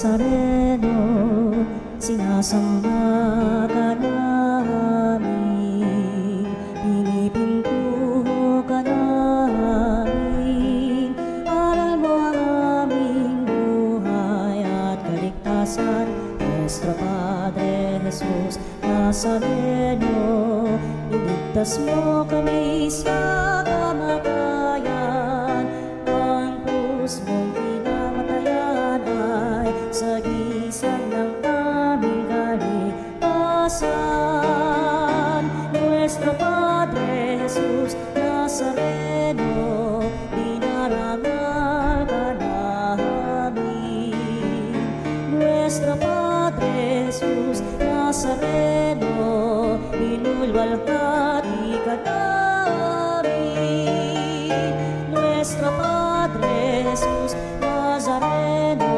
Nazareno, sinasamba ka namin, pinipinto ka namin. Aral mo ang aming buhay at kaligtasan, Nuestro Padre Jesus Nazareno, iligtas mo kami sa kamatayan. Ang krus mong pinamatayan ay sagisag ng aming kaligtasan. Nuestro Padre Jesus Nazareno, dinarangal ka namin. Nuestro Padre Jesus Nazareno, inulwalhati ka namin. Nuestro Padre Jesus Nazareno,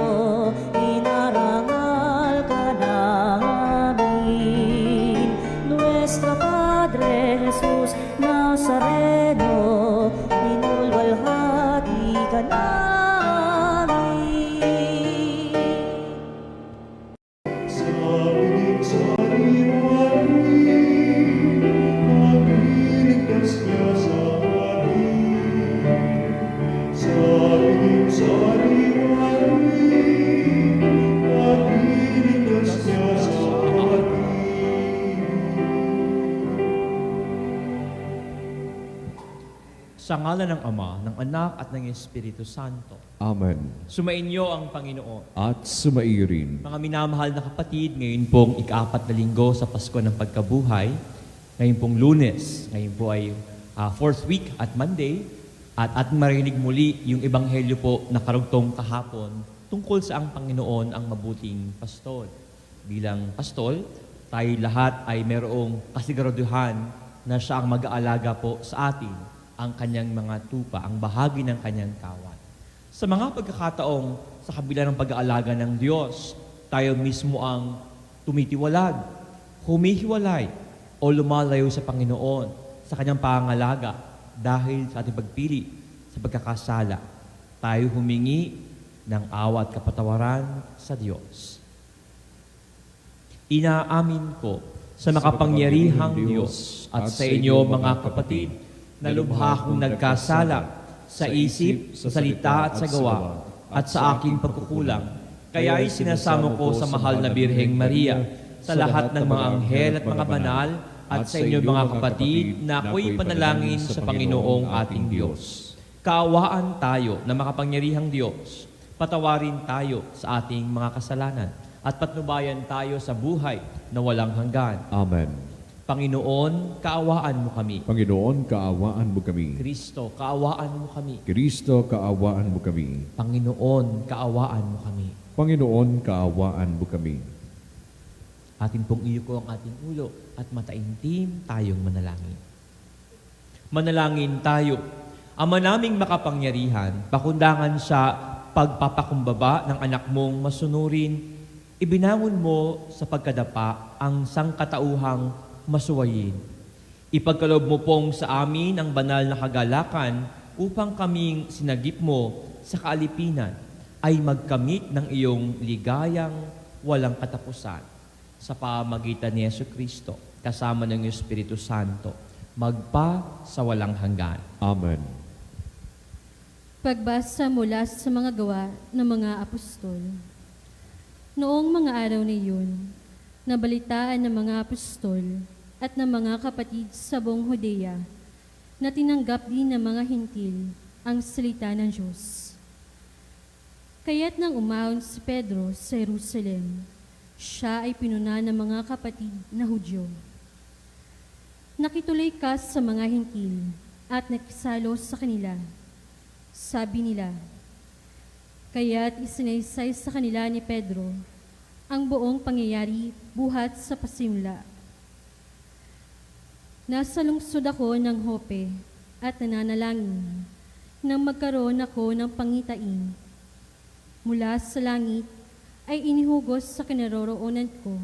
inarangal ka namin. Nuestro Padre Jesus Nazareno, inulwalhati ka namin. Sa ngalan ng Ama, ng Anak at ng Espiritu Santo. Amen. Sumainyo ang Panginoon. At sumaiyo rin. Mga minamahal na kapatid, ngayon pong ika-4 na linggo sa Pasko ng Pagkabuhay. Ngayon pong Lunes. Ngayon po ay 4th week at Monday. At ating marinig muli yung ebanghelyo po na karugtong kahapon tungkol sa ang Panginoon ang mabuting pastol. Bilang pastol, tayo lahat ay merong kasiguraduhan na siya ang mag-aalaga po sa atin, ang kanyang mga tupa, ang bahagi ng kanyang kawan. Sa mga pagkakataong sa kabila ng pag-aalaga ng Diyos, tayo mismo ang tumitiwalag, humihiwalay, o lumalayo sa Panginoon sa kanyang pangalaga dahil sa ating pagpili sa pagkakasala. Tayo humingi ng awa at kapatawaran sa Diyos. Inaamin ko sa makapangyarihang Diyos at sa inyo mga kapatid, na lubha kong nagkasala sa isip, sa salita at sa gawa, at sa aking pagkukulang. Kaya'y sinasamo ko sa mahal na Birheng Maria, sa lahat ng mga anghel at mga banal, at sa inyo mga kapatid, na ako'y panalangin sa Panginoong ating Diyos. Kaawaan tayo na makapangyarihang Diyos, patawarin tayo sa ating mga kasalanan, at patnubayan tayo sa buhay na walang hanggan. Amen. Panginoon, kaawaan mo kami. Panginoon, kaawaan mo kami. Kristo, kaawaan mo kami. Kristo, kaawaan mo kami. Panginoon, kaawaan mo kami. Panginoon, kaawaan mo kami. Atin pong iyuko ang ating ulo at mataimtim tayong manalangin. Manalangin tayo. Ama naming makapangyarihan, pakundangan sa pagpapakumbaba ng anak mong masunurin, ibinangon mo sa pagkadapa ang sangkatauhang masuwayin. Ipagkaloob mo pong sa amin ang banal na kagalakan upang kaming sinagip mo sa kaalipinan ay magkamit ng iyong ligayang walang katapusan sa pamagitan ni Jesucristo kasama ng Espiritu Santo magpa sa walang hanggan. Amen. Pagbasa mula sa mga gawa ng mga apostol. Noong mga araw na iyon, nabalitaan ng mga apostol at ng mga kapatid sa buong Judea na tinanggap din ng mga hintil ang salita ng Diyos. Kaya't nang umahon si Pedro sa Jerusalem, siya ay pinuna ng mga kapatid na Hudyo. Nakituloy ka sa mga hintil at nakisalo sa kanila. Sabi nila, kaya't isinaysay sa kanila ni Pedro ang buong pangyayari buhat sa pasimula. Nasa lungsod ako ng Jope at nananalangin nang magkaroon ako ng pangitain. Mula sa langit ay inihugos sa kinaroroonan ko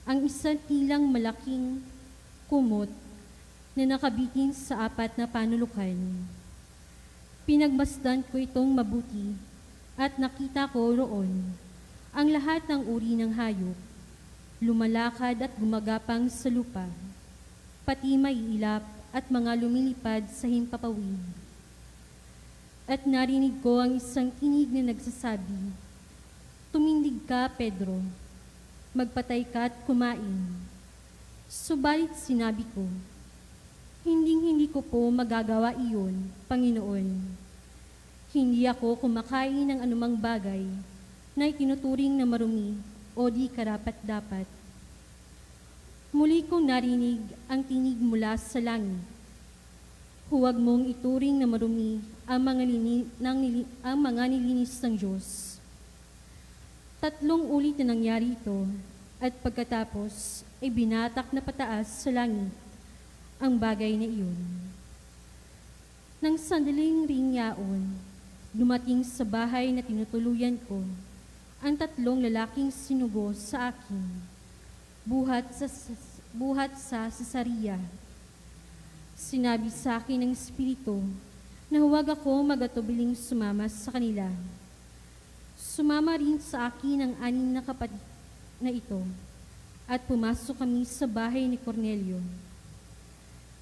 ang isang tilang malaking kumot na nakabitin sa 4 na panulukan. Pinagmasdan ko itong mabuti at nakita ko roon ang lahat ng uri ng hayop, lumalakad at gumagapang sa lupa, pati maiilap at mga lumilipad sa himpapawid. At narinig ko ang isang tinig na nagsasabi, "Tumindig ka, Pedro, magpatay ka at kumain." Subalit sinabi ko, hindi ko po magagawa iyon, Panginoon. Hindi ako kumakain ng anumang bagay na itinuturing na marumi o di karapat-dapat. Muli kong narinig ang tinig mula sa langit. Huwag mong ituring na marumi ang mga nilinis ng Diyos. 3 ulit na nangyari ito, at pagkatapos ay binatak na pataas sa langit ang bagay na iyon. Nang sandaling ring yaon, dumating sa bahay na tinutuluyan ko ang 3 lalaking sinugo sa akin, buhat sa Cesarea. Sinabi sa akin ng Espiritu na huwag ako magatubiling sumama sa kanila. Sumama rin sa akin ang 6 na kapatid na ito, at pumasok kami sa bahay ni Cornelio.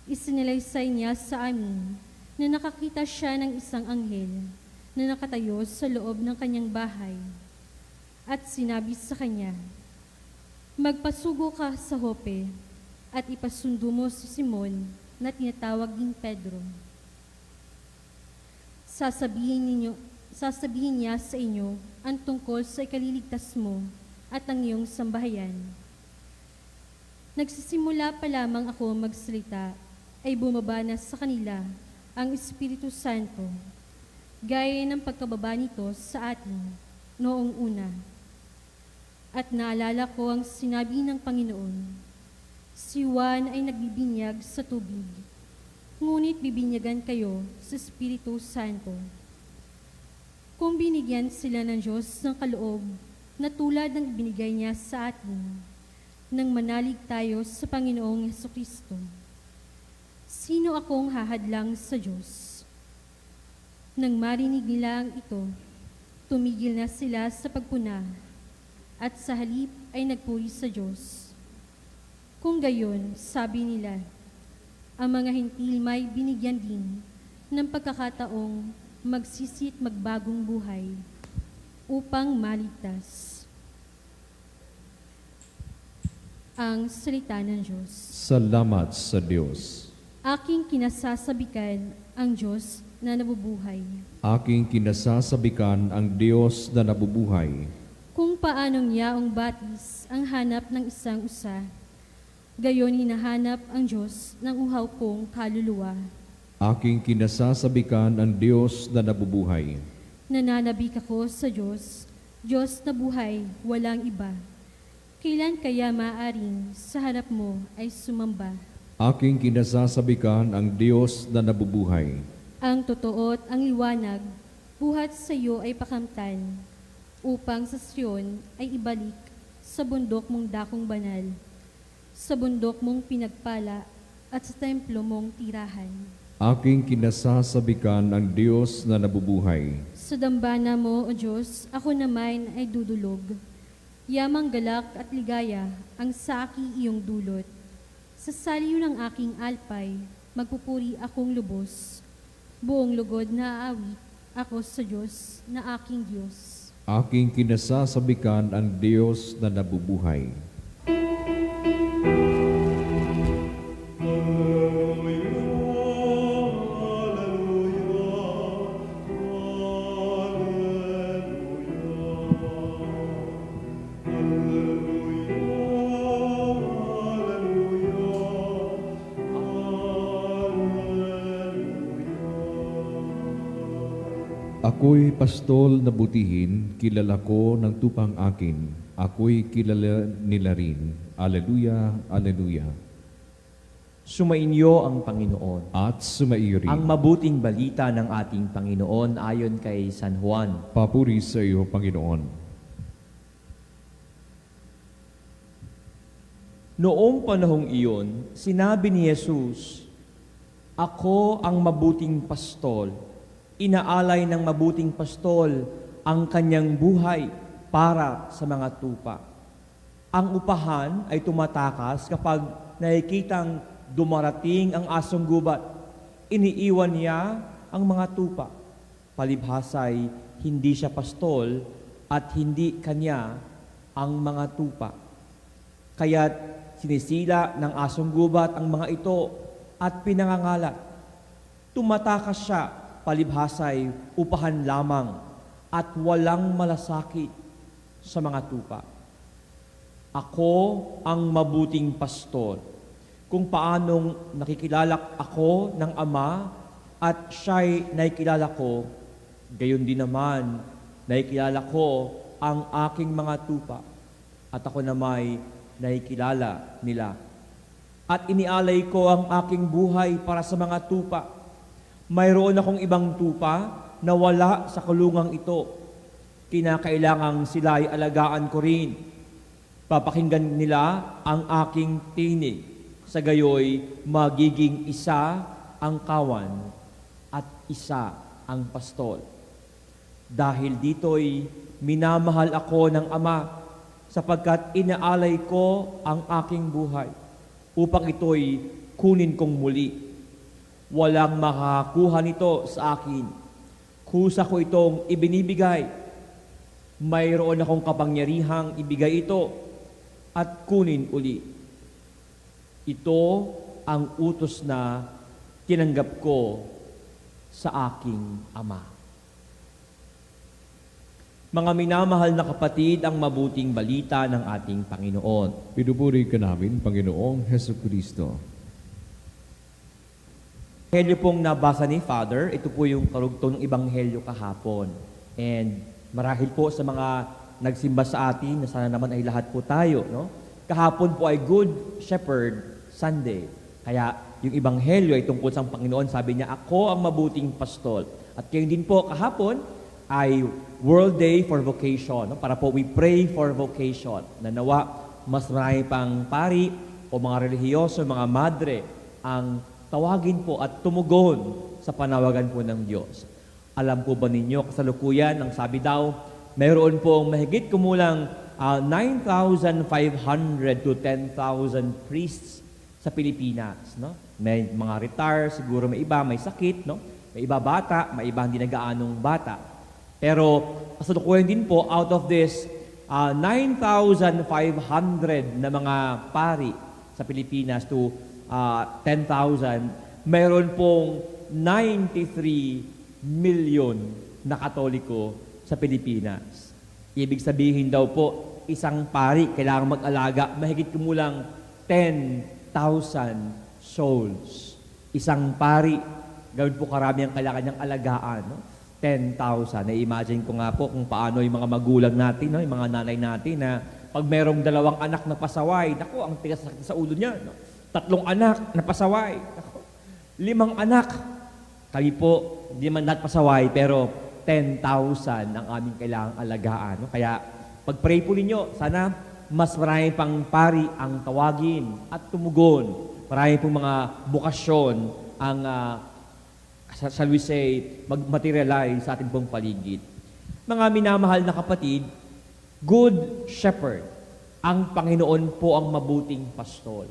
Isinalaysay niya sa amin na nakakita siya ng isang anghel na nakatayo sa loob ng kanyang bahay, at sinabi sa kanya, "Magpasugo ka sa Jope at ipasundo mo si Simon na tinatawag ding Pedro. Sasabihin niya sa inyo ang tungkol sa ikaliligtas mo at ang iyong sambahayan." Nagsisimula pa lamang ako magsalita, ay bumaba na sa kanila ang Espiritu Santo, gaya ng pagkababa nito sa atin noong una. At naalala ko ang sinabi ng Panginoon, "Si Juan ay nagbibinyag sa tubig, ngunit bibinyagan kayo sa Espiritu Santo." Kung binigyan sila ng Diyos ng kaloob na tulad ng ibinigay niya sa atin, nang manalig tayo sa Panginoong Hesukristo, sino akong hahadlang sa Diyos? Nang marinig nila ang ito, tumigil na sila sa pagpuna, at sa halip ay nagpuri sa Diyos. Kung gayon, sabi nila, ang mga Hentil may binigyan din ng pagkakataong magsisit magbagong buhay upang maligtas. Ang salita ng Diyos. Salamat sa Diyos. Aking kinasasabikan ang Diyos na nabubuhay. Aking kinasasabikan ang Diyos na nabubuhay. Kung paanong yaong batis ang hanap ng isang usa, gayon hinahanap ang Diyos ng uhaw kong kaluluwa. Aking kinasasabikan ang Diyos na nabubuhay. Nananabik ako sa Diyos, Diyos na buhay, walang iba. Kailan kaya maaring sa harap mo ay sumamba? Aking kinasasabikan ang Diyos na nabubuhay. Ang totoo at ang liwanag, buhat sa iyo ay pakamtan, upang sa Sion ay ibalik sa bundok mong dakong banal, sa bundok mong pinagpala at sa templo mong tirahan. Aking kinasasabikan ang Diyos na nabubuhay. Sa dambana mo, O Diyos, ako naman ay dudulog. Yamang galak at ligaya ang sa aking iyong dulot. Sa saliw ng aking alpay, magpupuri akong lubos. Buong lugod na aawit ako sa Diyos na aking Diyos. Aking kinasasabikan ang Diyos na nabubuhay. Ako'y pastol na butihin, kilala ko ng tupang akin. Ako'y kilala nila rin. Aleluya, aleluya. Sumainyo ang Panginoon. At sumaiyo rin. Ang mabuting balita ng ating Panginoon ayon kay San Juan. Papuri sa iyo, Panginoon. Noong panahong iyon, sinabi ni Jesus, "Ako ang mabuting pastol. Inaalay ng mabuting pastol ang kanyang buhay para sa mga tupa. Ang upahan ay tumatakas kapag nakikitang dumarating ang asong gubat. Iniiwan niya ang mga tupa. Palibhasay, hindi siya pastol at hindi kanya ang mga tupa. Kaya't sinisila ng asong gubat ang mga ito at pinangangalat. Tumatakas siya, palibhasay, upahan lamang at walang malasakit sa mga tupa. Ako ang mabuting pastor, kung paanong nakikilala ako ng Ama at siya'y nakikilala ko, gayon din naman nakikilala ko ang aking mga tupa at ako namay nakikilala nila. At inialay ko ang aking buhay para sa mga tupa. Mayroon akong ibang tupa na wala sa kulungang ito. Kinakailangang sila ay alagaan ko rin. Papakinggan nila ang aking tinig. Sa gayoy, magiging isa ang kawan at isa ang pastol. Dahil dito'y minamahal ako ng Ama sapagkat inaalay ko ang aking buhay upang ito'y kunin kong muli. Walang makakakuha nito sa akin. Kusa ko itong ibinibigay. Mayroon akong kapangyarihang ibigay ito at kunin uli. Ito ang utos na tinanggap ko sa aking Ama. Mga minamahal na kapatid, ang mabuting balita ng ating Panginoon. Pinupuri ka namin, Panginoong Hesus Kristo. Ebanghelyo pong nabasa ni Father, ito po yung karugtong ng Ebanghelyo kahapon. And marahil po sa mga nagsimba sa atin, na sana naman ay lahat po tayo, no? Kahapon po ay Good Shepherd Sunday. Kaya yung Ebanghelyo ay tungkol sa Panginoon, sabi niya, ako ang mabuting pastol. At kayo din po kahapon ay World Day for Vocation. No? Para po we pray for vocation. Na nawa, mas marami pang pari o mga relihiyoso, mga madre, ang tawagin po at tumugon sa panawagan po ng Diyos. Alam po ba ninyo, kasalukuyan, ang sabi daw, mayroon pong mahigit kumulang 9,500 to 10,000 priests sa Pilipinas. No? May mga retire, siguro may iba, may sakit, no? May iba bata, may iba hindi nagaanong bata. Pero kasalukuyan din po, out of this 9,500 na mga pari sa Pilipinas to 10,000, mayroon pong 93 million na Katoliko sa Pilipinas. Ibig sabihin daw po, isang pari kailangan mag-alaga mahigit kumulang 10,000 souls. Isang pari, gawin po karami ang kailangan niyang alagaan. No? 10,000. Na-imagine ko nga po kung paano yung mga magulang natin, no? Yung mga nanay natin na pag merong 2 anak na pasaway, naku, ang tigas sa ulo niya. No? 3 anak na pasaway. Naku, 5 anak. Kami po, hindi man lahat pasaway, pero 10,000 ang aming kailangang alagaan. No? Kaya, pag-pray po ninyo, sana mas marami pang pari ang tawagin at tumugon. Marami pong mga bukasyon ang shall we say, mag-materialize sa ating pong paligid. Mga minamahal na kapatid, Good Shepherd, ang Panginoon po ang mabuting pastol.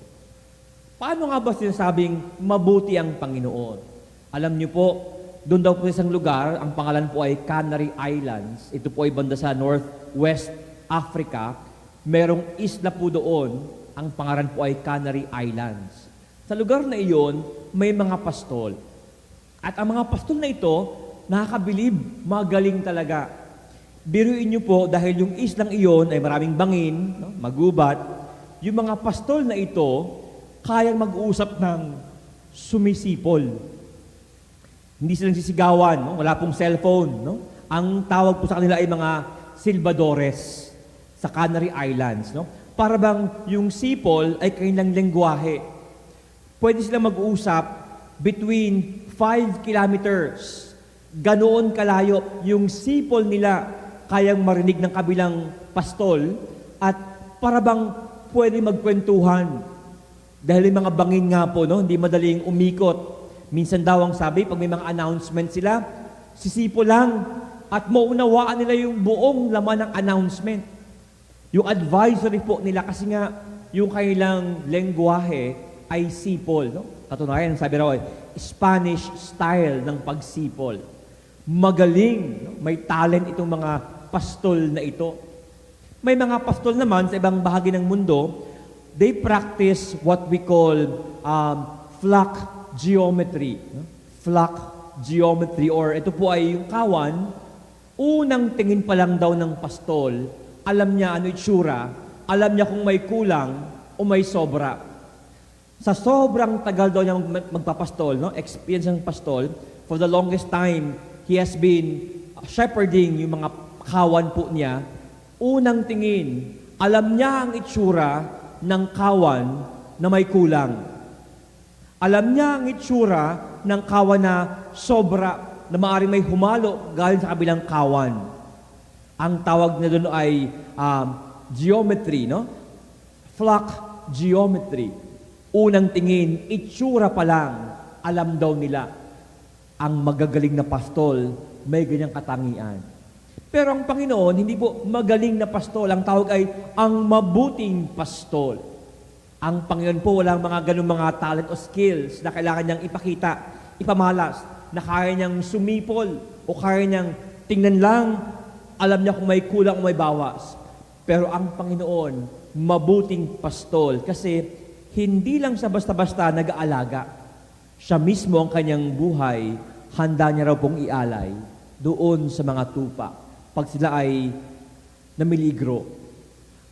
Paano nga ba sinasabing mabuti ang Panginoon? Alam niyo po, doon daw po sa isang lugar, ang pangalan po ay Canary Islands. Ito po ay banda sa Northwest Africa. Merong isla po doon, ang pangalan po ay Canary Islands. Sa lugar na iyon, may mga pastol. At ang mga pastol na ito, nakakabilib, magaling talaga. Biruin niyo po, dahil yung islang iyon ay maraming bangin, no, magubat, yung mga pastol na ito, kayang mag-uusap ng sumisipol. Hindi silang sisigawan, no? Wala pong cellphone. No? Ang tawag po sa kanila ay mga silbadores sa Canary Islands. No? Para bang yung sipol ay kanilang lengguwahe. Pwede silang mag-uusap between 5 kilometers. Ganoon kalayo yung sipol nila kayang marinig ng kabilang pastol at para bang pwede magkwentuhan. Dahil yung mga bangin nga po, no, hindi madaling umikot. Minsan daw ang sabi, pag may mga announcement sila, sisipol lang at maunawaan nila yung buong laman ng announcement. Yung advisory po nila kasi nga yung kanilang lengguwahe ay sipol. No? Katunayan, sabi raw, Spanish style ng pagsipol. Magaling, no? May talent itong mga pastol na ito. May mga pastol naman sa ibang bahagi ng mundo, they practice what we call flock geometry. No? Flock geometry, or ito po ay yung kawan, unang tingin pa lang daw ng pastol, alam niya ano itsura, alam niya kung may kulang o may sobra. Sa sobrang tagal daw niya magpapastol, no? Experience ng pastol, for the longest time, he has been shepherding yung mga kawan po niya. Unang tingin, alam niya ang itsura ng kawan na may kulang. Alam niya ang itsura ng kawan na sobra, na maaaring may humalo galing sa kabilang kawan. Ang tawag na doon ay geometry, no? Flock geometry. Unang tingin, itsura pa lang, alam daw nila. Ang magagaling na pastol, may ganyang katangian. Pero ang Panginoon, hindi po magaling na pastol. Ang tawag ay ang mabuting pastol. Ang Panginoon po, walang mga ganung mga talent o skills na kailangan niyang ipakita, ipamalas, na kaya niyang sumipol o kaya niyang tingnan lang, alam niya kung may kulang o may bawas. Pero ang Panginoon, mabuting pastol kasi hindi lang siya basta-basta nag-aalaga. Siya mismo ang kanyang buhay, handa niya raw pong ialay doon sa mga tupa pag sila ay namiligro.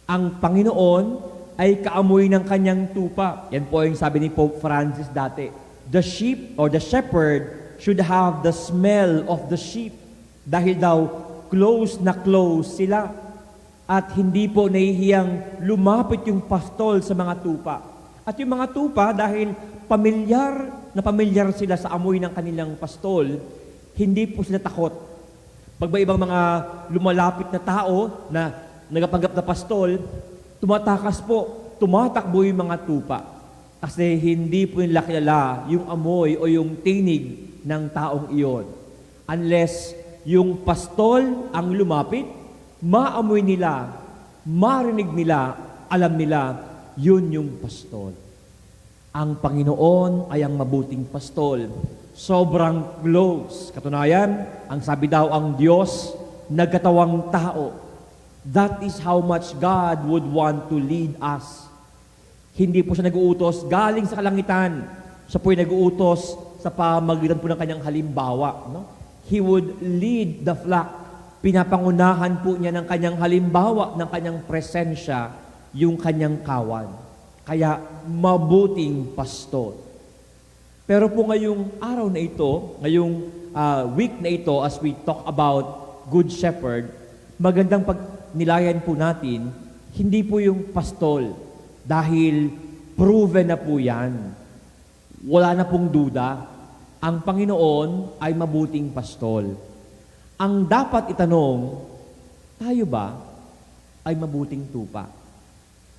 Ang Panginoon ay kaamoy ng kanyang tupa. Yan po yung sabi ni Pope Francis dati. The sheep or the shepherd should have the smell of the sheep dahil daw close na close sila at hindi po nahihiyang lumapit yung pastol sa mga tupa. At yung mga tupa, dahil pamilyar sila sa amoy ng kanilang pastol, hindi po sila takot. Pag may ibang mga lumalapit na tao na nagapanggap na pastol, tumatakbo yung mga tupa. Kasi hindi po nila kilala yung amoy o yung tinig ng taong iyon. Unless yung pastol ang lumapit, maamoy nila, marinig nila, alam nila, yun yung pastol. Ang Panginoon ay ang mabuting pastol. Sobrang close. Katunayan, ang sabi daw ang Diyos, nagkatawang tao. That is how much God would want to lead us. Hindi po siya nag-uutos galing sa kalangitan. Siya po ay nag-uutos sa pamagitan po ng kanyang halimbawa. No? He would lead the flock. Pinapangunahan po niya ng kanyang halimbawa, ng kanyang presensya, yung kanyang kawan. Kaya mabuting pastol. Pero po ngayong araw na ito, ngayong week na ito, as we talk about Good Shepherd, magandang pagnilayan po natin, hindi po yung pastol, dahil proven na po yan. Wala na pong duda. Ang Panginoon ay mabuting pastol. Ang dapat itanong, tayo ba ay mabuting tupa?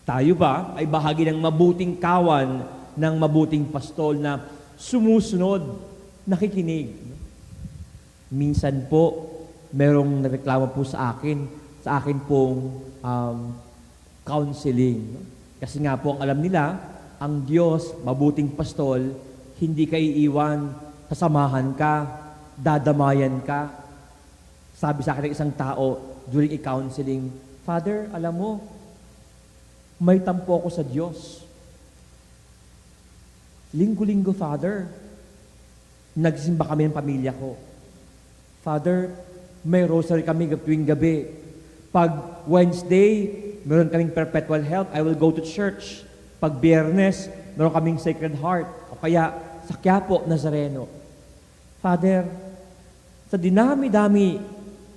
Tayo ba ay bahagi ng mabuting kawan ng mabuting pastol na sumusunod, nakikinig? Minsan po, merong nareklamo po sa akin pong counseling. Kasi nga po, ang alam nila, ang Diyos, mabuting pastol, hindi ka iiwan, sasamahan ka, dadamayan ka. Sabi sa akin ng isang tao during counseling, Father, alam mo, may tampo ako sa Diyos. Linggo-linggo, Father, nagsimba kami ng pamilya ko. Father, may rosary kami tuwing gabi. Pag Wednesday, meron kaming perpetual help, I will go to church. Pag Biyernes, meron kaming Sacred Heart. O kaya, sa Quiapo, Nazareno. Father, sa dinami-dami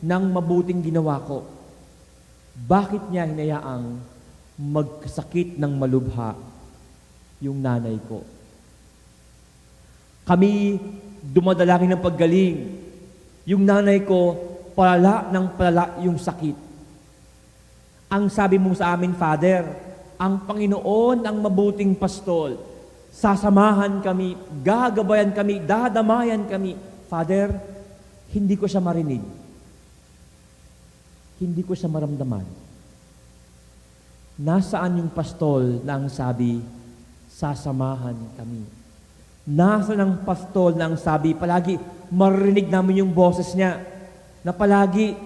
ng mabuting ginawa ko, bakit niya hinayaang magkasakit ng malubha yung nanay ko? Kami dumadalangin ng paggaling. Yung nanay ko, palala ng palala yung sakit. Ang sabi mo sa amin, Father, ang Panginoon ang mabuting pastol. Sasamahan kami, gagabayan kami, dadamayan kami. Father, hindi ko siya marinig. hindi ko siya maramdaman. Nasaan yung pastol na ang sabi, sasamahan kami? Nasaan ang pastol na ang sabi, palagi marinig namin yung boses niya, na palagi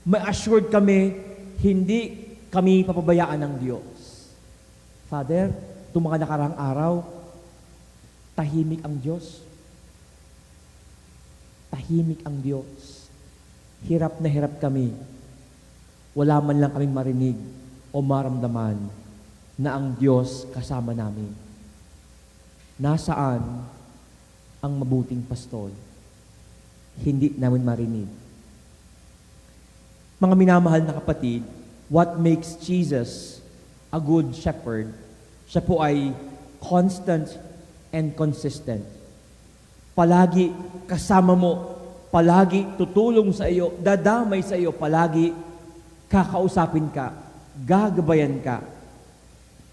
may assured kami, hindi kami papabayaan ng Diyos. Father, itong mga nakarang araw, tahimik ang Diyos. Tahimik ang Diyos. Hirap na hirap kami. Wala man lang kaming marinig o maramdaman na ang Diyos kasama namin. Nasaan ang mabuting pastol? Hindi namin marinig. Mga minamahal na kapatid, what makes Jesus a good shepherd? Siya po ay constant and consistent. Palagi kasama mo, palagi tutulong sa iyo, dadamay sa iyo, palagi kakausapin ka, gagabayan ka.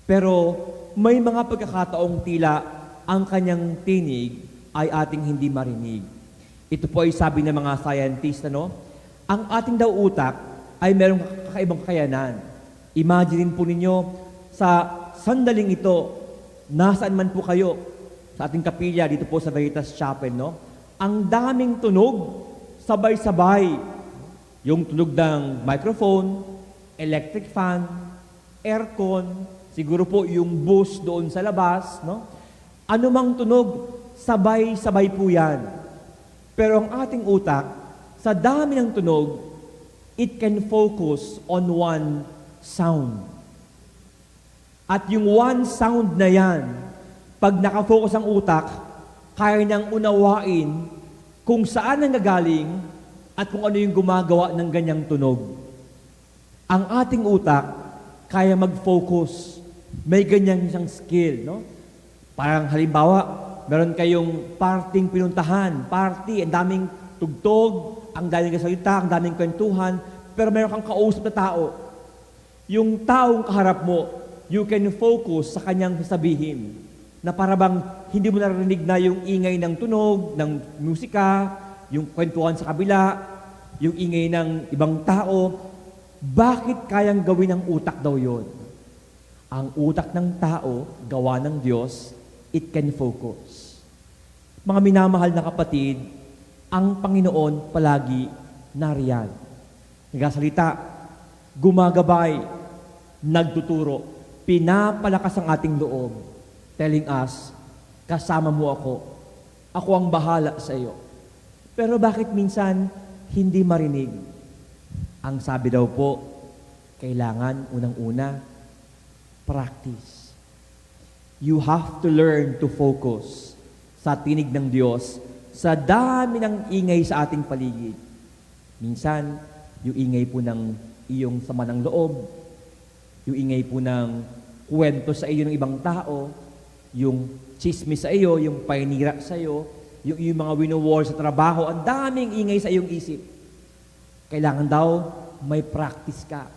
Pero may mga pagkakataong tila ang kanyang tinig ay ating hindi marinig. Ito po ay sabi ng mga scientist, ang ating daw utak ay merong kakaibang kakayanan. Imagine po ninyo, sa sandaling ito, nasaan man po kayo, sa ating kapilya, dito po sa Veritas Chapel, ang daming tunog, sabay-sabay. Yung tunog ng microphone, electric fan, aircon, siguro po yung bus doon sa labas, Ano mang tunog, sabay-sabay po yan. Pero ang ating utak, sa dami ng tunog, it can focus on one sound. At yung one sound na yan, pag nakafocus ang utak, kaya niyang unawain kung saan nanggagaling at kung ano yung gumagawa ng ganyang tunog. Ang ating utak, kaya mag-focus. May ganyan isang skill, Parang halimbawa, meron kayong parting pinuntahan, party, ang daming tugtog, ang daming salita, ang daming kwentuhan, pero meron kang kausap na tao. Yung taong kaharap mo, you can focus sa kanyang sasabihin na parabang hindi mo narinig na yung ingay ng tunog, ng musika, yung kwentuhan sa kabila, yung ingay ng ibang tao. Bakit kayang gawin ng utak daw yon? Ang utak ng tao, gawa ng Diyos, it can focus. Mga minamahal na kapatid, ang Panginoon palagi nariyan. Nagsasalita, gumagabay, nagtuturo, pinapalakas ang ating loob, telling us, kasama mo ako, ako ang bahala sa iyo. Pero bakit minsan hindi marinig? Ang sabi daw po, kailangan unang-una, practice. You have to learn to focus sa tinig ng Diyos sa dami ng ingay sa ating paligid. Minsan, yung ingay po ng iyong sama ng loob, yung ingay po ng kwento sa iyo ng ibang tao, yung chismis sa iyo, yung paninira sa iyo, yung mga wino-war sa trabaho, ang daming ingay sa iyong isip. Kailangan daw may practice ka.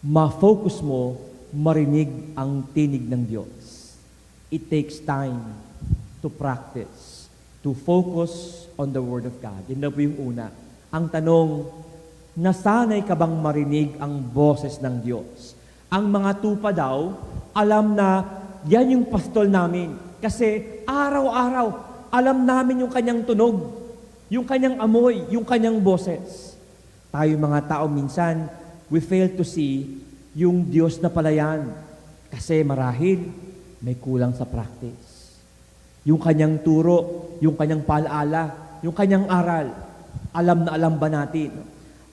Ma-focus mo, marinig ang tinig ng Diyos. It takes time to practice, to focus on the Word of God. Yan daw po yung una. Ang tanong, nasanay ka bang marinig ang boses ng Diyos? Ang mga tupa daw, alam na yan yung pastol namin. Kasi araw-araw, alam namin yung kanyang tunog, yung kanyang amoy, yung kanyang boses. Tayo mga tao minsan, we fail to see yung Diyos na pala yan. Kasi marahil, may kulang sa practice. Yung kanyang turo, yung kanyang paalaala, yung kanyang aral, alam na alam ba natin?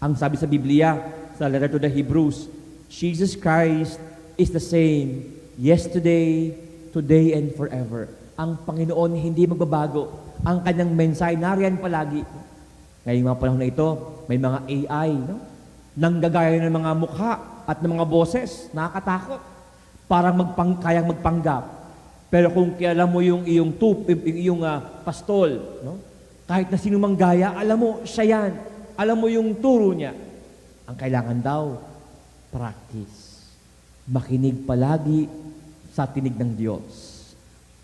Ang sabi sa Biblia, sa letter to the Hebrews, Jesus Christ is the same yesterday, today, and forever. Ang Panginoon hindi magbabago. Ang kanyang mensahe nariyan palagi. Ngayong mga panahon na ito, may mga AI, nanggagaya ng mga mukha at ng mga boses, nakakatakot. Parang kayang magpanggap. Pero kung kilala mo yung iyong pastol, kahit na sino mang gaya, alam mo, siya yan. Alam mo yung turo niya. Ang kailangan daw, practice. Makinig palagi sa tinig ng Diyos.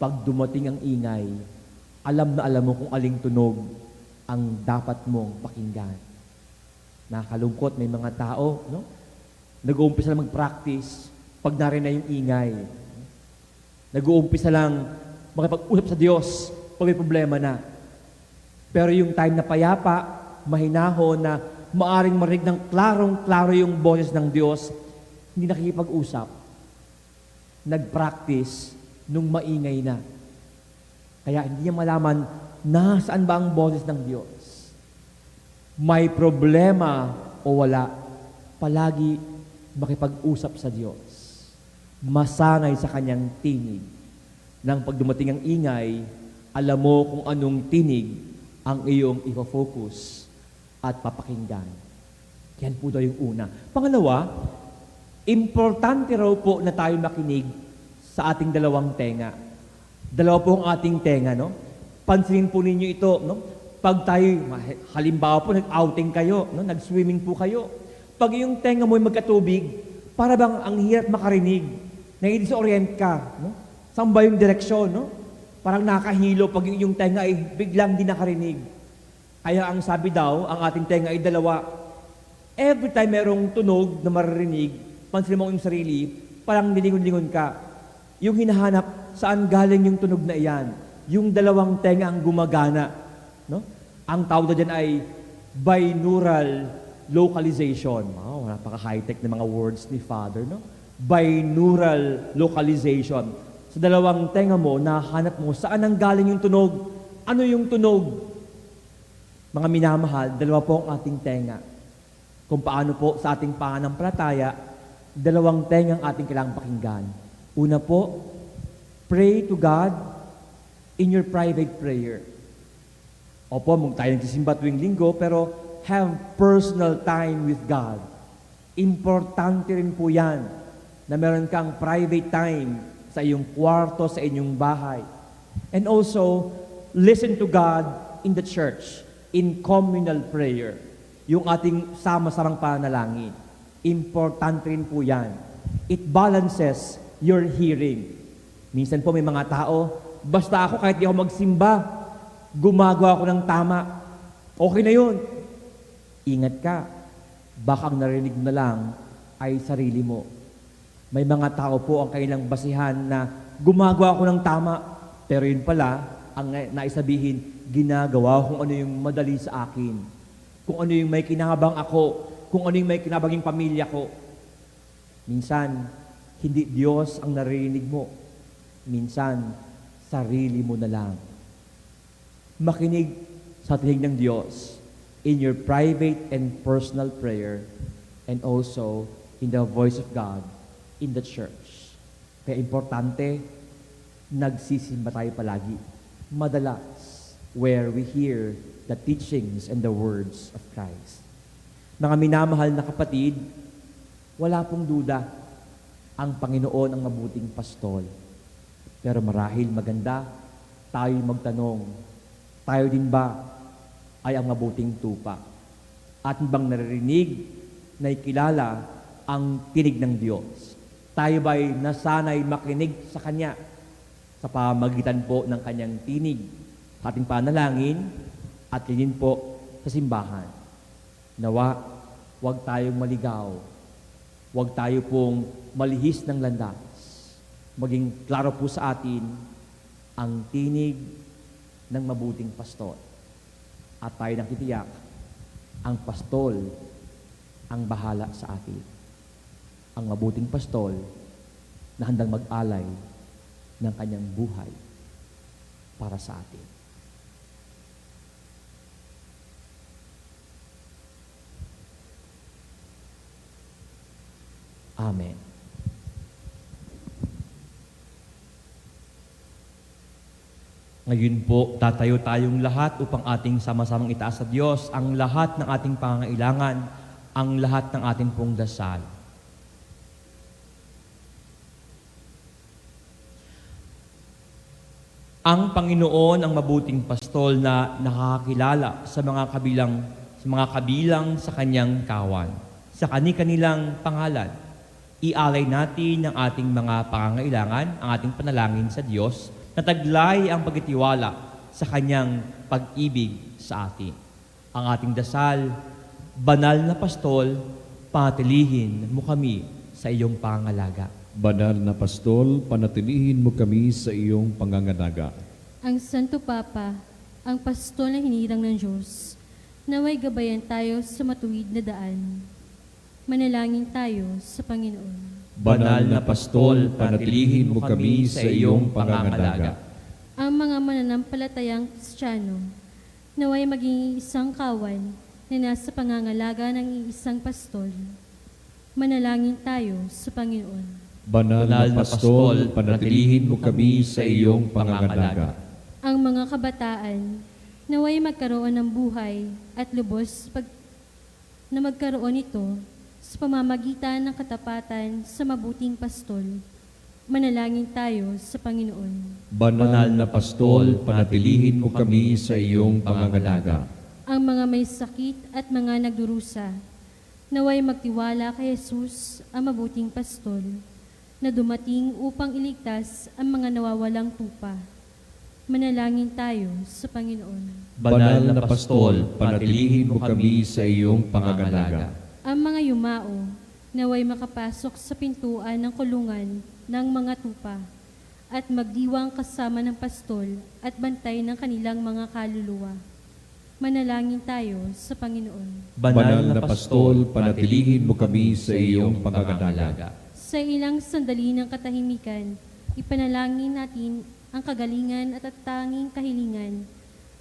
Pag dumating ang ingay, alam na alam mo kung aling tunog ang dapat mong pakinggan. Nakakalungkot, may mga tao, no? Nag-uumpisa lang mag-practice pag narin na yung ingay. Nag-uumpisa lang makipag-usap sa Diyos pag may problema na. Pero yung time na payapa, mahinahon na maaring marinig ng klarong-klaro yung boses ng Diyos, hindi nakikipag-usap. Nag-practice nung maingay na. Kaya hindi niya malaman nasaan ba ang boses ng Diyos. May problema o wala, palagi makipag-usap sa Diyos. Masanay sa kanyang tinig. Nang pag dumating ang ingay, alam mo kung anong tinig ang iyong ipofocus at papakinggan. Yan po daw yung una. Pangalawa, importante raw po na tayo makinig sa ating dalawang tenga. Dalawa po ang ating tenga, no? Pansinin po ninyo ito, no? Pag tayo, halimbawa po, nag-outing kayo, no? Nag-swimming po kayo. Pag yung tenga mo ay magkatubig, para bang ang hirap makarinig, nai-disorient ka, no? Saan ba yung direksyon, no? Parang nakahilo pag yung tenga ay biglang di nakarinig. Kaya ang sabi daw, ang ating tenga ay dalawa. Every time merong tunog na maririnig, pansinin mo yung sarili, parang nilingon-lingon ka. Yung hinahanap, saan galing yung tunog na iyan? Yung dalawang tenga ang gumagana, no? Ang tawag dyan ay binaural localization. Wow, napaka-high-tech na mga words ni Father, no? Binaural localization. Sa dalawang tenga mo, nahanap mo, saan ang galing yung tunog? Ano yung tunog? Mga minamahal, dalawa po ang ating tenga. Kung paano po sa ating pananampalataya, dalawang tenga ang ating kailangang pakinggan. Una po, pray to God in your private prayer. Opo, tayo nagsisimba tuwing linggo, pero have personal time with God. Importante rin po yan na meron kang private time sa iyong kwarto, sa inyong bahay. And also, listen to God in the church, in communal prayer. Yung ating sama-samang panalangin. Importante rin po yan. It balances your hearing. Minsan po may mga tao, basta ako kahit di ako magsimba, gumagawa ako ng tama. Okay na yun. Ingat ka. Baka ang narinig mo na lang ay sarili mo. May mga tao po ang kailang basihan na gumagawa ako ng tama, pero yun pala, ang naisabihin, ginagawa kung ano yung madali sa akin. Kung ano yung may kinabang ako, kung ano yung may kinabang yung pamilya ko. Minsan, hindi Diyos ang naririnig mo. Minsan, sarili mo na lang. Makinig sa tinig ng Diyos in your private and personal prayer and also in the voice of God in the church. Kaya importante, nagsisimba tayo palagi. Madalas, where we hear the teachings and the words of Christ. Mga minamahal na kapatid, wala pong duda ang Panginoon ang mabuting pastol. Pero marahil maganda, tayo magtanong, tayo din ba ay ang mabuting tupa? At bang naririnig, naikilala ang tinig ng Diyos? Tayo ba ay nasanay makinig sa Kanya sa pamagitan po ng Kanyang tinig sa ating panalangin at din po sa simbahan? Nawa, huwag tayong maligaw. Huwag tayo pong malihis ng landas. Maging klaro po sa atin ang tinig ng mabuting pastol. At tayo nakitiyak, ang pastol ang bahala sa atin. Ang mabuting pastol na handang mag-alay ng kanyang buhay para sa atin. Amen. Ngayon po, tatayo tayong lahat upang ating sama-samang itaas sa Diyos ang lahat ng ating pangangailangan, ang lahat ng ating pong dasal. Ang Panginoon ang mabuting pastol na nakakakilala sa mga kabilang sa kanyang kawan. Sa kani-kanilang pangalan, ialay natin ang ating mga pangangailangan, ang ating panalangin sa Diyos, na taglay ang pagtitiwala sa Kanyang pag-ibig sa atin. Ang ating dasal, Banal na pastol, panatilihin mo kami sa iyong pangalaga. Banal na pastol, panatilihin mo kami sa iyong pangangalaga. Ang Santo Papa, ang pastol na hinirang ng Diyos, naway gabayan tayo sa matuwid na daan. Manalangin tayo sa Panginoon. Banal na pastol, panatilihin mo kami sa iyong pangangalaga. Ang mga mananampalatayang Kristiyano, naway maging isang kawan na nasa pangangalaga ng isang pastol. Manalangin tayo sa Panginoon. Banal na pastol, panatilihin mo kami sa iyong pangangalaga. Ang mga kabataan, naway magkaroon ng buhay at lubos na magkaroon ito sa pamamagitan ng katapatan sa mabuting pastol. Manalangin tayo sa Panginoon. Banal na pastol, panatilihin mo kami sa iyong pangangalaga. Ang mga may sakit at mga nagdurusa, naway magtiwala kay Jesus, ang mabuting pastol, na dumating upang iligtas ang mga nawawalang tupa. Manalangin tayo sa Panginoon. Banal na pastol, panatilihin mo kami sa iyong pangangalaga. Ang mga yumao, naway makapasok sa pintuan ng kulungan ng mga tupa at magdiwang kasama ng pastol at bantay ng kanilang mga kaluluwa. Manalangin tayo sa Panginoon. Banal na pastol, panatilihin mo kami sa iyong pangangalaga. Sa ilang sandali ng katahimikan, ipanalangin natin ang kagalingan at tanging kahilingan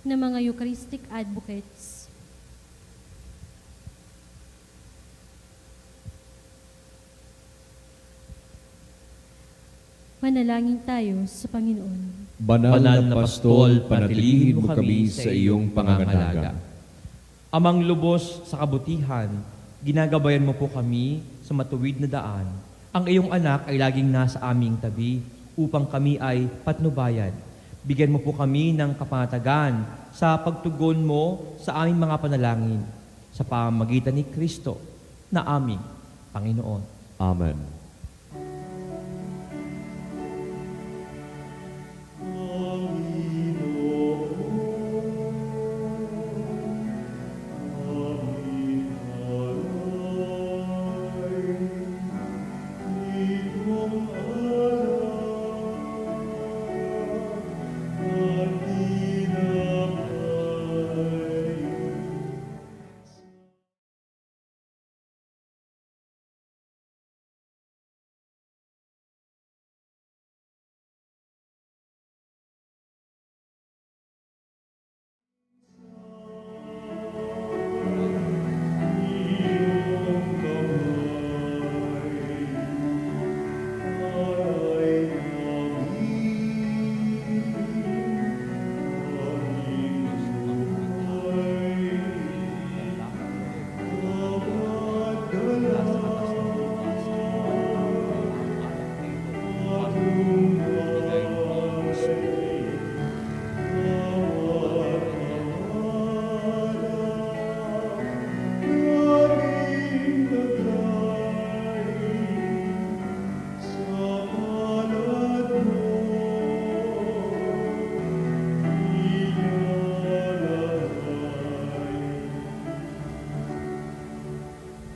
ng mga Eucharistic advocates. Manalangin tayo sa Panginoon. Banal na pastol, panatilihin mo kami sa iyong pangangalaga. Amang lubos sa kabutihan, ginagabayan mo po kami sa matuwid na daan. Ang iyong anak ay laging nasa aming tabi upang kami ay patnubayan. Bigyan mo po kami ng kapanatagan sa pagtugon mo sa aming mga panalangin sa pamamagitan ni Kristo na aming Panginoon. Amen.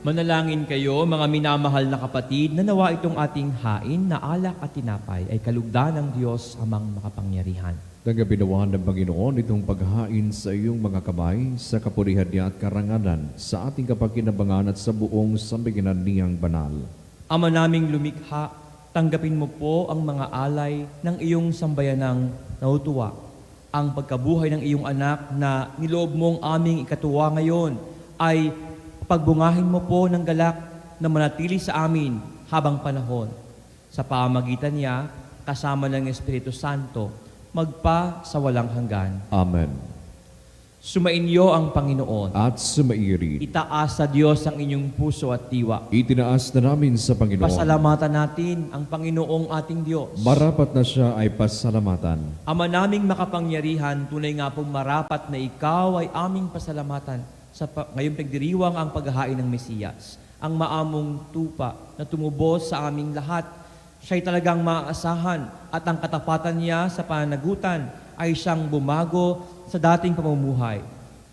Manalangin kayo, mga minamahal na kapatid, na nawa itong ating hain na alak at tinapay ay kalugdan ng Diyos amang makapangyarihan. Tagabinawahan ng Panginoon itong paghain sa iyong mga kamay sa kapurihan niya at karangalan sa ating kapakinabangan at sa buong sambiginan niyang banal. Ama naming lumikha, tanggapin mo po ang mga alay ng iyong sambayanang nautuwa. Ang pagkabuhay ng iyong anak na niloob mong aming ikatuwa ngayon ay pagbungahin mo po ng galak na manatili sa amin habang panahon. Sa pamamagitan niya, kasama ng Espiritu Santo, magpa sa walang hanggan. Amen. Sumainyo ang Panginoon. At sumairin. Itaas sa Diyos ang inyong puso at diwa. Itinaas na namin sa Panginoon. Pasalamatan natin ang Panginoong ating Diyos. Marapat na siya ay pasalamatan. Ama naming makapangyarihan, tunay nga pong marapat na ikaw ay aming pasalamatan sa ngayong pagdiriwang ang paghahain ng Mesiyas, ang maamong tupa na tumubos sa aming lahat. Siya'y talagang maaasahan at ang katapatan niya sa pananagutan ay siyang bumago sa dating pamumuhay.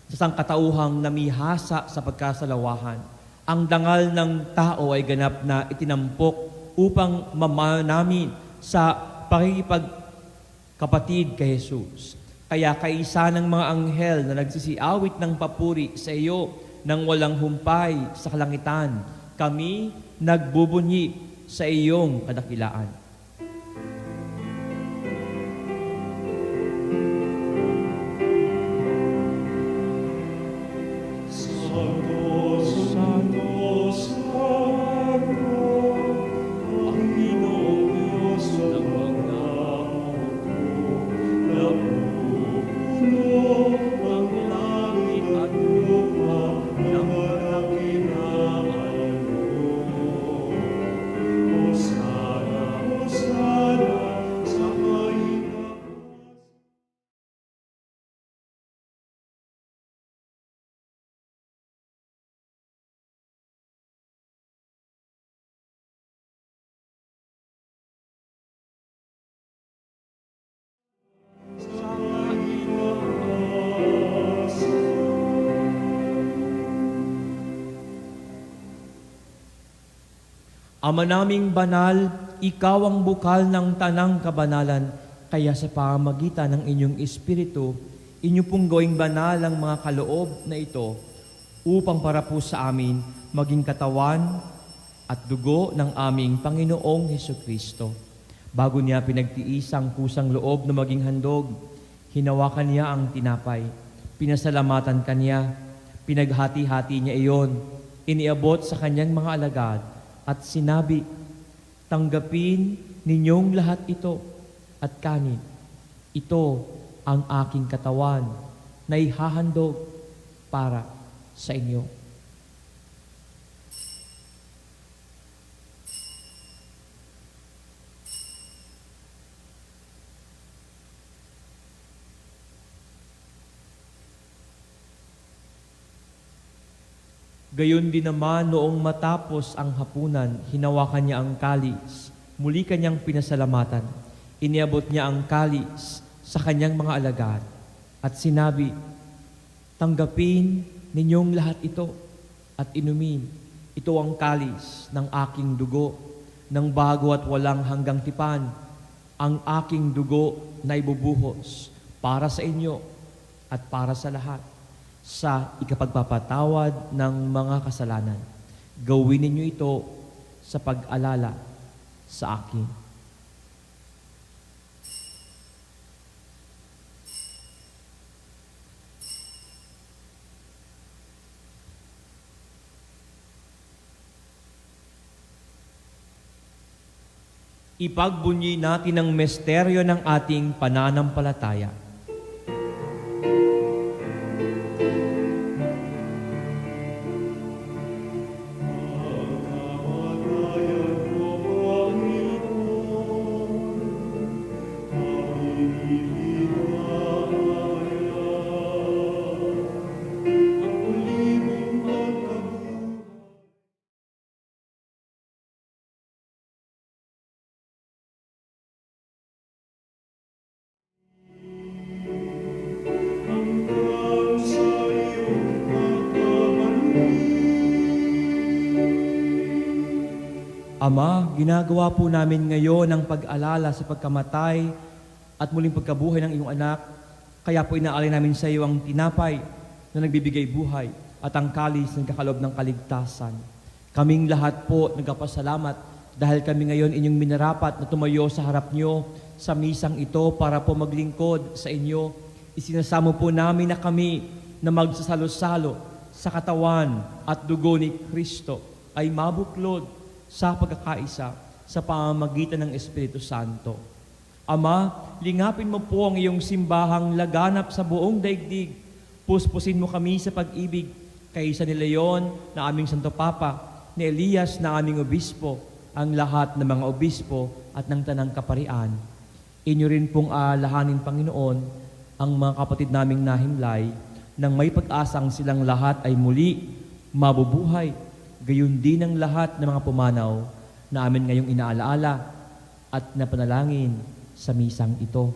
sa sangkatauhang namihasa sa pagkasalawahan. Ang dangal ng tao ay ganap na itinampok upang mamayo namin sa pakikipagkapatid kay Jesus. Kaya kaisa ng mga anghel na nagsisiawit ng papuri sa iyo nang walang humpay sa kalangitan, kami nagbubunyi sa iyong kadakilaan. Ama naming banal, ikaw ang bukal ng tanang kabanalan, kaya sa pamamagitan ng inyong Espiritu, inyo pong gawing banal ang mga kaloob na ito upang para po sa amin maging katawan at dugo ng aming Panginoong Hesukristo. Bago niya pinagtiis ang kusang loob na maging handog, hinawakan niya ang tinapay, pinasalamatan kanya, pinaghati-hati niya iyon, iniabot sa kanyang mga alagad, at sinabi, tanggapin ninyong lahat ito at kanin. Ito ang aking katawan na ihahandog para sa inyo. Gayon din naman noong matapos ang hapunan, hinawakan niya ang kalis. Muli kanyang pinasalamatan. Iniabot niya ang kalis sa kanyang mga alagad at sinabi, tanggapin ninyong lahat ito at inumin. Ito ang kalis ng aking dugo, ng bago at walang hanggang tipan, ang aking dugo na ibubuhos para sa inyo at para sa lahat, sa ikapagpapatawad ng mga kasalanan. Gawin ninyo ito sa pag-alala sa akin. Ipagbunyi natin ang misteryo ng ating pananampalataya. Ama, ginagawa po namin ngayon ang pag-alala sa pagkamatay at muling pagkabuhay ng iyong anak. Kaya po inaalay namin sa iyo ang tinapay na nagbibigay buhay at ang kalis na nagkakalob ng kaligtasan. Kaming lahat po nagpapasalamat dahil kami ngayon inyong minarapat na tumayo sa harap niyo sa misang ito para po maglingkod sa inyo. Isinasamo po namin na kami na magsasalo-salo sa katawan at dugo ni Kristo ay mabuklod sa pagkakaisa sa pamamagitan ng Espiritu Santo. Ama, lingapin mo po ang iyong simbahang laganap sa buong daigdig. Puspusin mo kami sa pag-ibig kaysa ni Leon na aming Santo Papa, ni Elias na aming obispo, ang lahat ng mga obispo at ng tanang kaparian. Inyo rin pong alahanin, Panginoon, ang mga kapatid naming nahimlay nang may pag-asang silang lahat ay muli mabubuhay. Gayon din ang lahat ng mga pumanaw na amin ngayong inaalaala at napanalangin sa misang ito.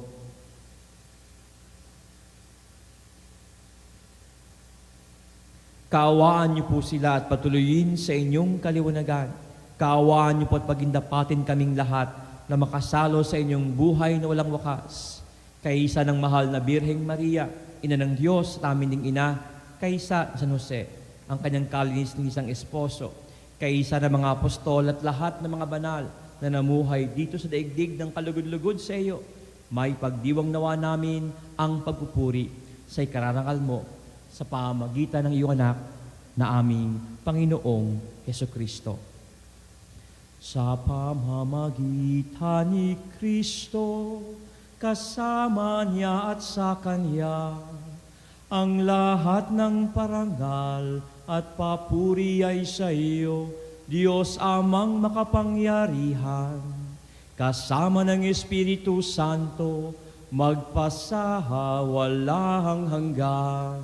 Kaawaan niyo po sila at patuloyin sa inyong kaliwanagan. Kaawaan niyo po at pagindapatin kaming lahat na makasalo sa inyong buhay na walang wakas. Kaysa ng mahal na Birheng Maria, ina ng Diyos at amin ding ina, kaysa San Jose, ang kanyang kalinis-linisang esposo, kaysa ng mga apostol at lahat ng mga banal na namuhay dito sa daigdig ng kalugod-lugod sa iyo, may pagdiwang nawa namin ang pagpupuri sa ikararangal mo sa pamagitan ng iyong anak na aming Panginoong Hesukristo. Sa pamamagitan ni Kristo, kasama niya at sa Kanya, ang lahat ng parangal at papuri ay sa iyo, Diyos amang makapangyarihan, kasama ng Espiritu Santo, magpasaha walang hanggan.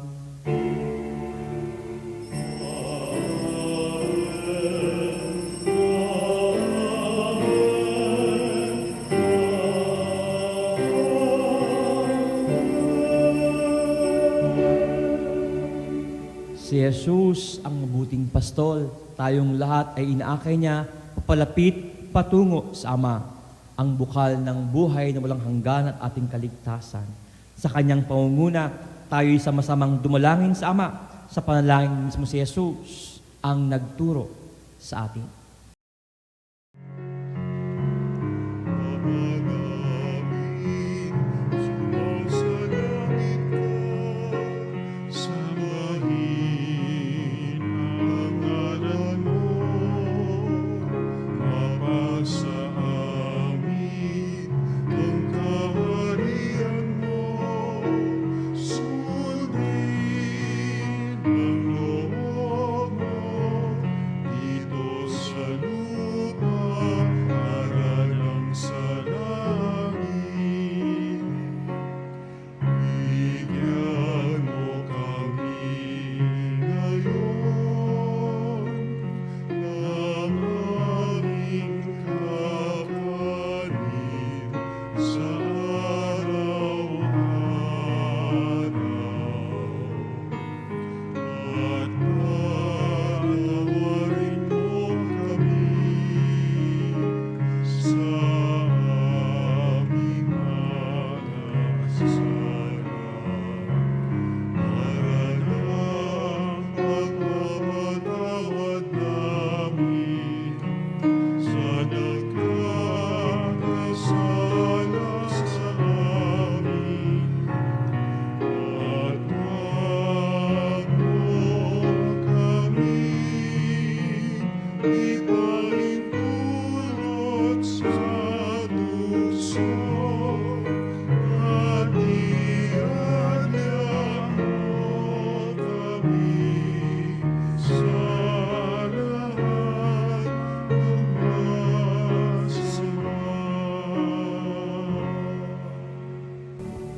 Si Jesus ang mabuting pastol, tayong lahat ay inaakay niya, papalapit patungo sa Ama, ang bukal ng buhay na walang hanggan at ating kaligtasan. Sa kanyang pangunguna, tayo'y sama-samang dumalangin sa Ama, sa panalangin mismo si Jesus ang nagturo sa atin.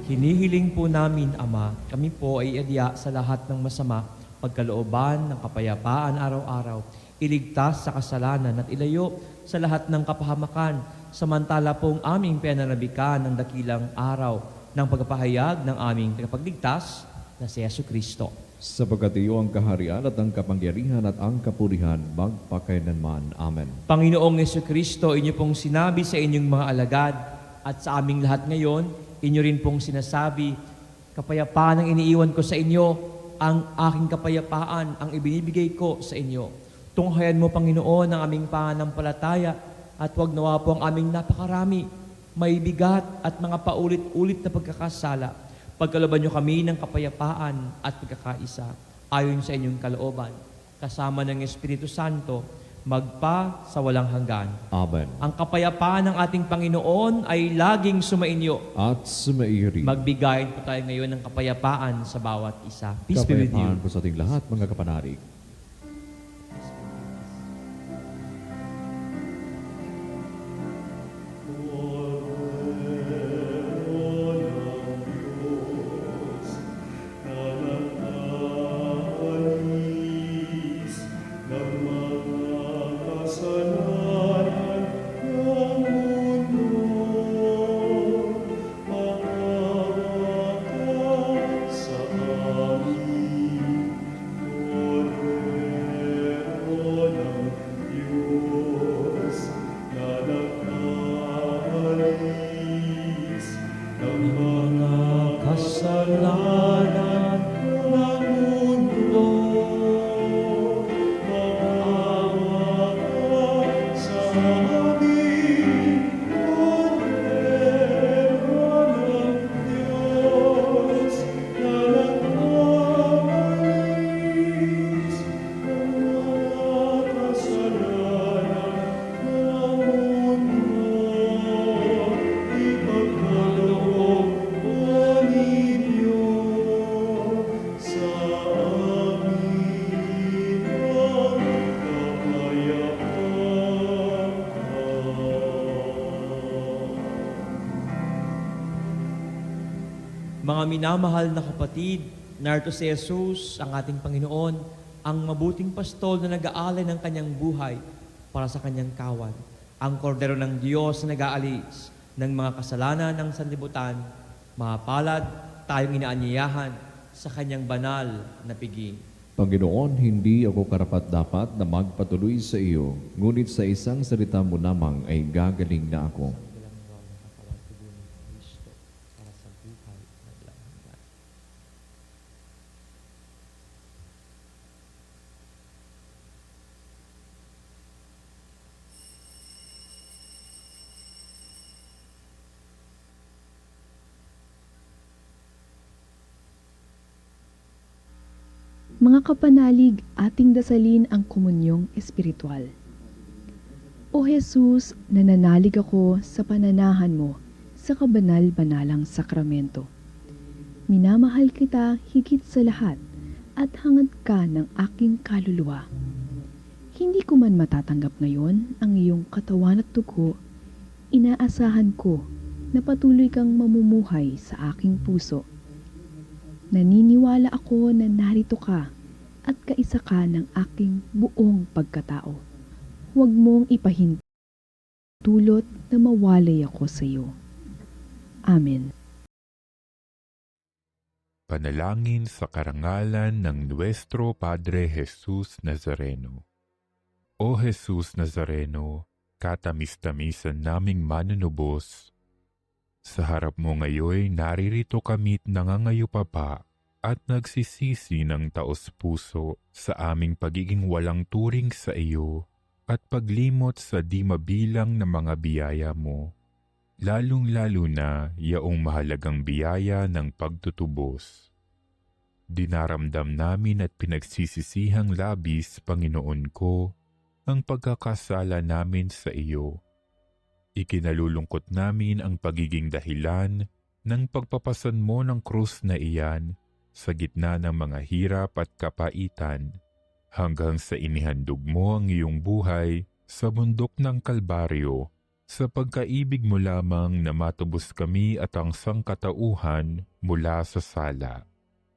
Hinihiling po namin, Ama, kami po ay adya sa lahat ng masama, pagkalooban ng kapayapaan araw-araw, iligtas sa kasalanan at ilayo sa lahat ng kapahamakan, samantala pong aming pinananabikan ng dakilang araw ng pagpapahayag ng aming tagapagligtas na si Jesucristo. Sapagkat iyo ang kaharian at ang kapangyarihan at ang kapurihan magpakailanman. Amen. Panginoong Jesucristo, inyo pong sinabi sa inyong mga alagad at sa aming lahat ngayon, inyo rin pong sinasabi, kapayapaan ang iniiwan ko sa inyo, ang aking kapayapaan ang ibinibigay ko sa inyo. Tunghayan mo, Panginoon, ang aming pananampalataya at huwag nawa po ang aming napakarami, may bigat at mga paulit-ulit na pagkakasala. Pagkalooban nyo kami ng kapayapaan at pagkakaisa ayon sa inyong kalooban, kasama ng Espiritu Santo, magpa sa walang hanggan. Amen. Ang kapayapaan ng ating Panginoon ay laging sumainyo. At sumairi. Magbigayin po tayo ngayon ng kapayapaan sa bawat isa. Peace be with you. Kapayapaan po sa ating lahat, mga kapanalig. ng mga kasalanan ng mundo. Maawa ka sa amin, Kordero ng Diyos, na nagpapalis ng mga kasalanan ng mundo. Ipagkaloob mo ninyo sa amin ang kapayapaan. Mga minamahal na kapatid, narito si Jesus, ang ating Panginoon, ang mabuting pastol na nag-aalay ng kanyang buhay para sa kanyang kawan. Ang kordero ng Diyos na nag-aalis ng mga kasalanan ng sanlibutan, mapalad tayong inaanyayahan sa kanyang banal na piging. Panginoon, hindi ako karapat-dapat na magpatuloy sa iyo, ngunit sa isang salita mo lamang ay gagaling na ako. Mga kapanalig, ating dasalin ang komunyong espiritual. O Jesus, nananalig ako sa pananahan mo sa kabanal-banalang sakramento. Minamahal kita higit sa lahat at hangad ka ng aking kaluluwa. Hindi ko man matatanggap ngayon ang iyong katawan at dugo, inaasahan ko na patuloy kang mamumuhay sa aking puso. Naniniwala ako na narito ka at kaisa ka ng aking buong pagkatao. Huwag mong ipahintulot na mawalay ako sa iyo. Amen. Panalangin sa karangalan ng Nuestro Padre Jesus Nazareno. O Jesus Nazareno, katamis-tamisan naming manunubos, sa harap mo ngayon naririto kami't nangangayupapa at nagsisisi ng taos-puso sa aming pagiging walang turing sa iyo at paglimot sa di mabilang na mga biyaya mo, lalong-lalo na yaong mahalagang biyaya ng pagtutubos. Dinaramdam namin at pinagsisisihang labis, Panginoon ko, ang pagkakasala namin sa iyo. Ikinalulungkot namin ang pagiging dahilan ng pagpapasan mo ng krus na iyan sa gitna ng mga hirap at kapaitan, hanggang sa inihandog mo ang iyong buhay sa bundok ng Kalbaryo, sa pagkaibig mo lamang na matubos kami at ang sangkatauhan mula sa sala.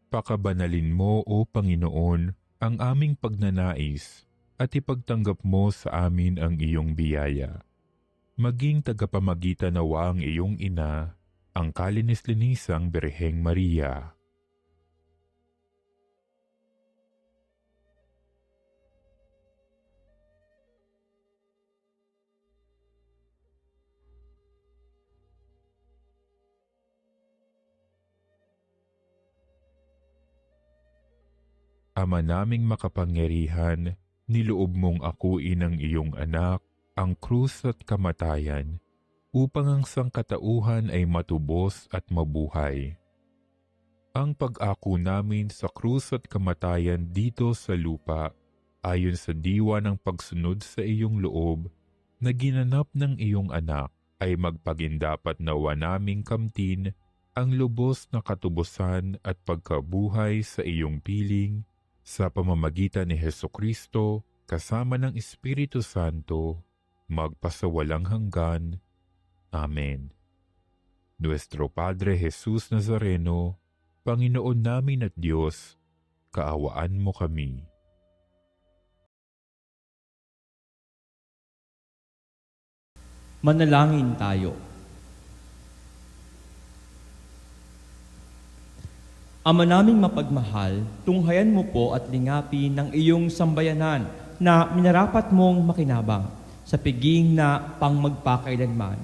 Pakabanalin mo, O Panginoon, ang aming pagnanais at ipagtanggap mo sa amin ang iyong biyaya. Maging tagapamagitan nawa ang iyong ina, ang kalinis-linisang Birheng Maria. Ama naming makapangyarihan, niloob mong akuin ang iyong anak, ang krus at kamatayan, upang ang sangkatauhan ay matubos at mabuhay. Ang pag-ako namin sa krus at kamatayan dito sa lupa, ayon sa diwa ng pagsunod sa iyong loob, na ginanap ng iyong anak, ay magpagindapat nawa naming kamtin ang lubos na katubusan at pagkabuhay sa iyong piling, sa pamamagitan ni Hesukristo, kasama ng Espiritu Santo, magpasawalang hanggan. Amen. Nuestro Padre Jesus Nazareno, Panginoon namin at Diyos, kaawaan mo kami. Manalangin tayo. Ama naming mapagmahal, tunghayan mo po at lingapin ng iyong sambayanan na minarapat mong makinabang sa piging na pangmagpakailanman.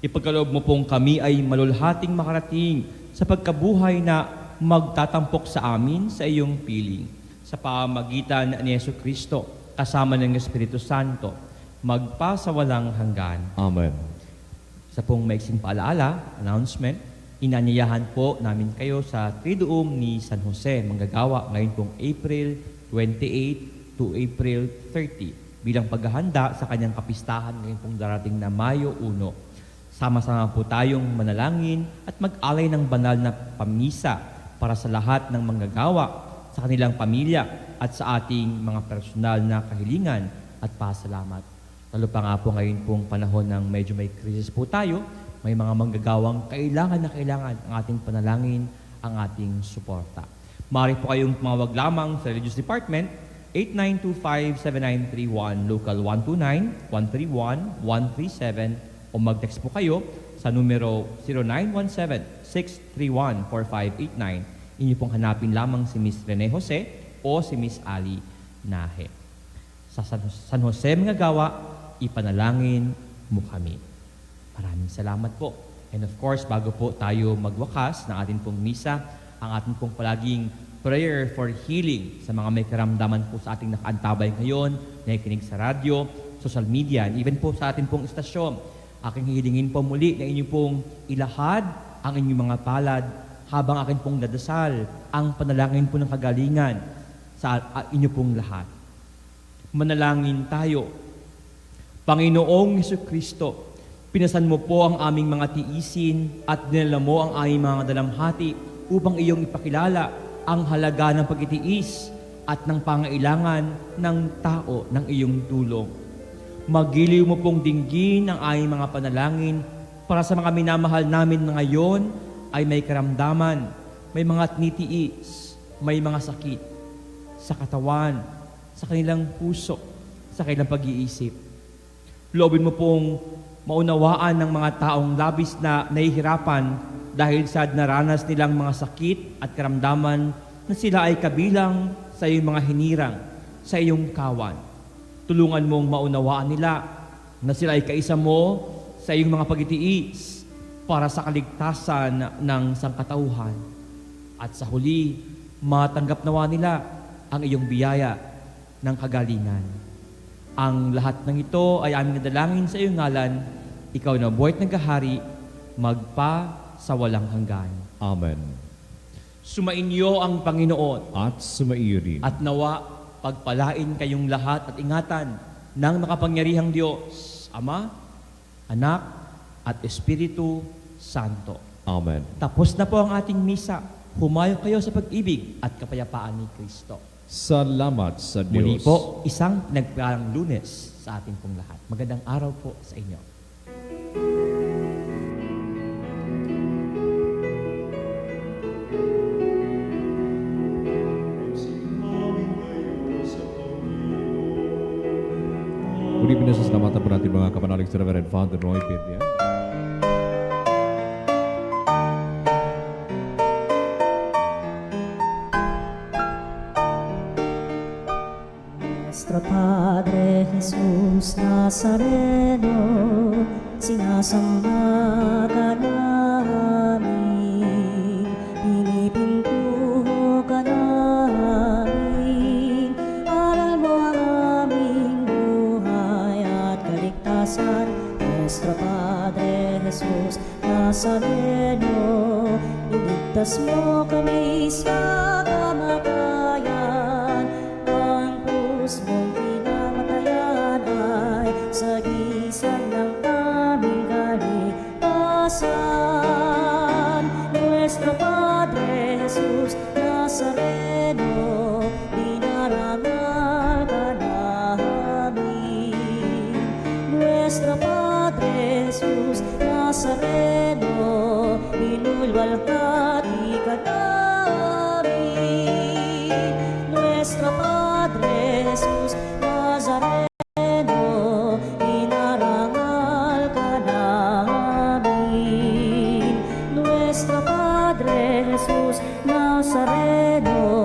Ipagkaloob mo pong kami ay malulhating makarating sa pagkabuhay na magtatampok sa amin sa iyong piling. Sa pamagitan ni Yesu Kristo, kasama ng Espiritu Santo, magpasawalang hanggan. Amen. Sa pong maiksing paalaala, announcement, inanyayahan po namin kayo sa Triduum ni San Jose, manggagawa ngayon pong April 28 to April 30 bilang paghahanda sa kanyang kapistahan ngayon pong darating na Mayo 1. Sama-sama po tayong manalangin at mag-alay ng banal na pamisa para sa lahat ng manggagawa, sa kanilang pamilya at sa ating mga personal na kahilingan at pasalamat. Lalo pa nga po ngayon pong panahon ng medyo may krisis po tayo, may mga manggagawang kailangan na kailangan ang ating panalangin, ang ating suporta. Maaari po kayong tumawag lamang sa Religious Department, 8925-7931, Local 129-131-137, o mag-text po kayo sa numero 0917-631-4589. Inyo pong hanapin lamang si Miss Rene Jose o si Miss Ali Nahe. Sa San Jose Manggagawa, ipanalangin mo kami. Maraming salamat po. And of course, bago po tayo magwakas ng ating pong misa, ang ating pong palaging prayer for healing sa mga may karamdaman po sa ating nakaantabay ngayon, nakikinig sa radyo, social media, and even po sa ating pong istasyon. Aking hihilingin po muli na inyo pong ilahad ang inyong mga palad habang akin pong dadasal ang panalangin po ng kagalingan sa inyo pong lahat. Manalangin tayo. Panginoong Jesucristo, pinasan mo po ang aming mga tiisin at dinala mo ang aming mga dalamhati upang iyong ipakilala ang halaga ng pagtitiis at ng pangailangan ng tao ng iyong tulong. Magiliw mo pong dinggin ang aming mga panalangin para sa mga minamahal namin na ngayon ay may karamdaman, may mga tinitiis, may mga sakit sa katawan, sa kanilang puso, sa kanilang pag-iisip. Loobin mo pong maunawaan ng mga taong labis na nahihirapan dahil sa naranas nilang mga sakit at karamdaman na sila ay kabilang sa iyong mga hinirang, sa iyong kawan. Tulungan mong maunawaan nila na sila ay kaisa mo sa iyong mga pagtitiis para sa kaligtasan ng sangkatauhan. At sa huli, matanggap nawa nila ang iyong biyaya ng kagalingan. Ang lahat ng ito ay aming nadalangin sa iyong ngalan, ikaw na buway't nagkahari, magpa sa walang hanggan. Amen. Sumainyo ang Panginoon At sumaiyo rin. at nawa pagpalain kayong lahat at ingatan ng makapangyarihang Diyos, Ama, Anak, at Espiritu Santo. Amen. Tapos na po ang ating misa. Humayo kayo sa pag-ibig at kapayapaan ni Kristo. Salamat sa Diyos. Muli po, isang pinagpalang Lunes sa ating pong lahat. Magandang araw po sa inyo. Muli pinasasalamatan po natin mga kapanalig sa Reverend Father Roy Pedia. Nuestro Padre Jesús Nazareno, sinasamba ka namin, pinipintuho ka namin, aral mo ang aming buhay at kaligtasan. Nuestro Padre Jesús Nazareno, iligtas mo kami sa kamatayan, ang krus mong pinamatayan ay sagisag ng aming kaligtasan. Nuestro Padre Jesus Nazareno, dinarangal ka namin. Nuestro Padre Jesus Nazareno, inulwalhati ka namin. Nuestro Padre Jesus Nazareno, inarangal ka namin. Nuestro Padre Jesus Nazareno,